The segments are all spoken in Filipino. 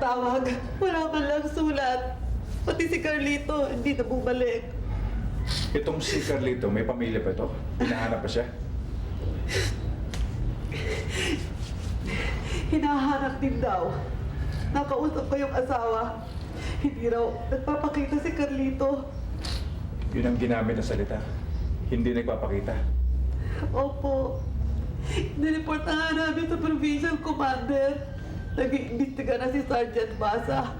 tawag. Wala man lang sulat. Pati si Carlito, hindi na bumalik. Itong si Carlito, may pamilya pa ito? Hinahanap pa siya? Hinahanap din daw. Nakausap ko yung asawa. Hindi raw nagpapakita si Carlito. Yun ang ginamit na salita. Hindi nagpapakita. Opo. Nireport na nga namin sa Provincial Commander. Nag-iimbestiga na si Sergeant Basa.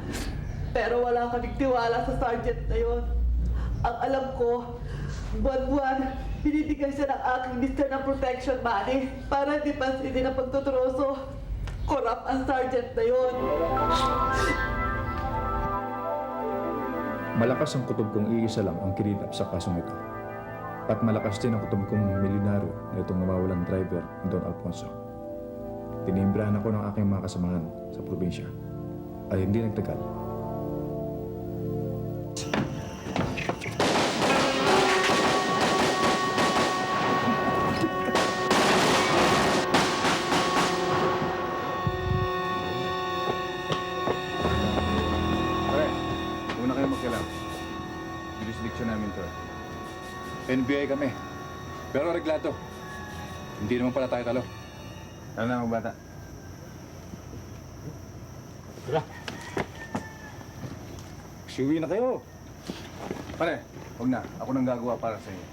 Pero wala kaming tiwala sa Sergeant na yon. Ang alam ko, buwan-buwan, binibigyan siya ng aking lista ng protection money para di pansinin ang pagtuturoso. Korap ang Sergeant na yon. Malakas ang kutob kong iisa lang ang kinidnap sa kasong ito. At malakas din ang kutob kong milyonaryo na itong nawawalang driver ni Don Alfonso. Tinimbrahan ako ng aking mga kasamahan sa probinsya. Ay hindi nagtagal. Una kayo magkalam. Jurisdiction namin to. NBI kami. Pero reglado. Hindi naman pala tayo talo. Ano na mga bata? Tara. Siwi na kayo. Pare, huwag na. Ako nang gagawa para sa inyo.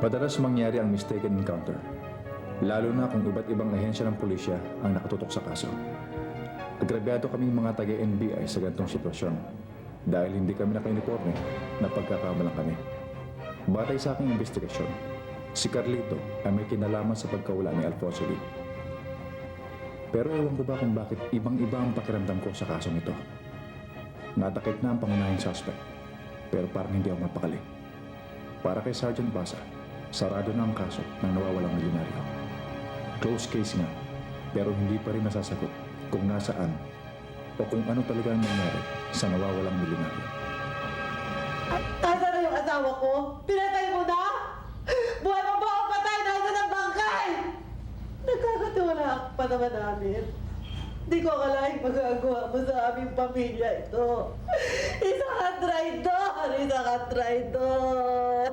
Madalas mangyari ang mistaken encounter, lalo na kung iba't ibang ahensya ng pulisya ang nakatutok sa kaso. Agrabyado kaming mga taga-NBI sa ganitong sitwasyon dahil hindi kami naka-uniforme na pagkakamalang kami. Batay sa aking investigasyon, si Carlito ay may kinalaman sa pagkawala ni Alfonso Lee. Pero ewan ko ba kung bakit ibang-iba ang pakiramdam ko sa kasong ito. Natakip na ang pangunahing suspect, pero parang hindi ako mapakali. Para kay Sergeant Basa, sarado na ang kaso ng nawawalang milyonaryo. Close case nga, pero hindi pa rin nasasagot kung nasaan o kung ano talaga ang nangyari sa nawawalang milyonaryo. Nasaan na yung asawa ko? Pinatay mo na? Buhay mo ba ako patay? Nasaan ang bangkay? Nagkakatiwala pa naman namin. Hindi ko akalaing magagawa mo sa aming pamilya ito. Isa kang traidor! Isa kang traidor!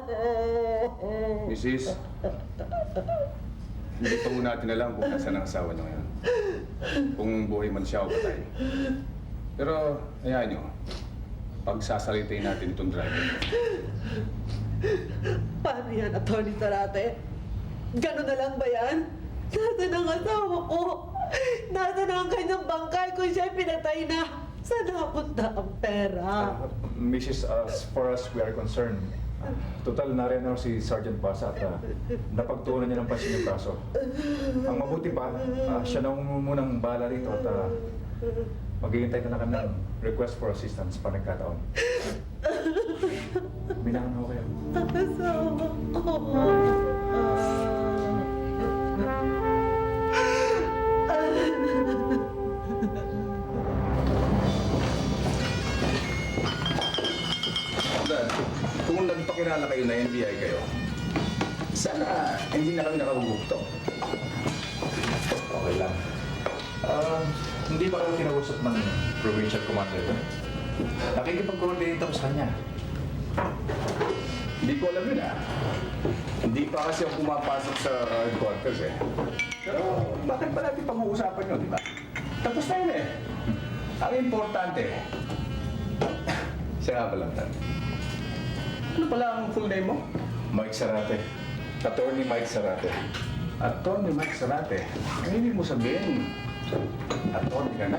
Mrs. Hindi pa po natin alam kung nasaan ang asawa niyo ngayon. Kung buhay man siya o patay. Pero, hayaan niyo. Pagsasalitain natin itong driver. Paano yan, Atty. Zarate? Gano'n na lang ba yan? Nasaan ang asawa ko? Nasaan ang kanyang bangkay kung siya'y pinatay na? Saan napunta ang pera? Mrs., as far as we are concerned, total nariyan na si Sergeant Basa at napagtuunan niya ng pansin yung kaso. Ang mabuti pa, siya na munang bahala rito at maghihintay na lang kami ng request for assistance pa nagkataon. Binahan ako kayo. Asawa ko. Dad, kung nagpakilala kayo na NBI kayo, sana hindi na kami nakabubukto. Okay lang. Hindi ba kayo kinausap ng Provincial Commander doon? Nakikipag-coordinate ako sa kanya. Hindi ko alam yun Hindi pa kasi ako pumapasok sa headquarters Pero bakit ba natin pag-uusapan yun, di ba? Tapos na yun Ang importante, siya nga pala, Dad. Ano pala ang full name mo? Mike Zarate. Attorney Mike Zarate. Attorney Mike Zarate. Ang ibig mo sabihin, attorney ka na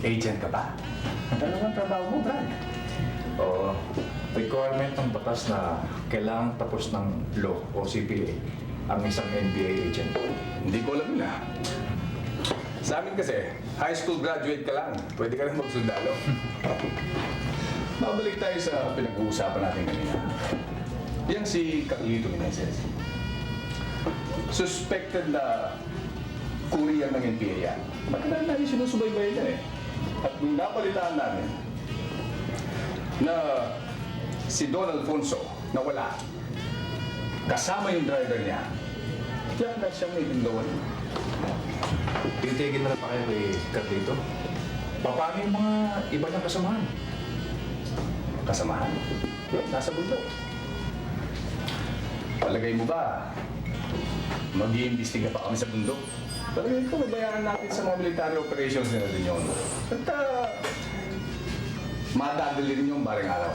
Agent ka ba? Ano ang trabaho mo, Brad? Oo. Requirement ng batas na kailangang tapos ng law o CPA ang isang NBI agent. Hindi ko alam yun Sa amin kasi, high school graduate ka lang. Pwede ka lang magsundalo. Babalik tayo sa pinag-uusapan natin kanina. Yang si Carlito Meneses. Suspected na courier ng NPA yan. Matagal namin sinusubaybayan yan eh. At nung napalitaan namin na si Don Alfonso na wala, kasama yung driver niya, yan na siyang naitindawan. Titigil na lang pa kayo kay Carlito? Paano yung mga iba niyang kasamahan? Kasamahan? Yun, nasa bundok. Palagay mo ba, mag-iimbestiga pa kami sa bundok? Palagay ko, babayaran natin sa mga military operations nila din yun. At madadali rin yung baring araw.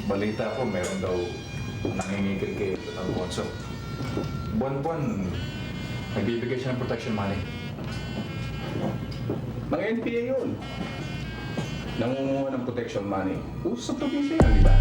Balita ko, meron daw nangingikil kay Don Alfonso. Buwan-buwan, nagbibigay siya ng protection money. Mga NPA yun. Nangunguha ng protection money. Uso sa probinsya yan, di ba?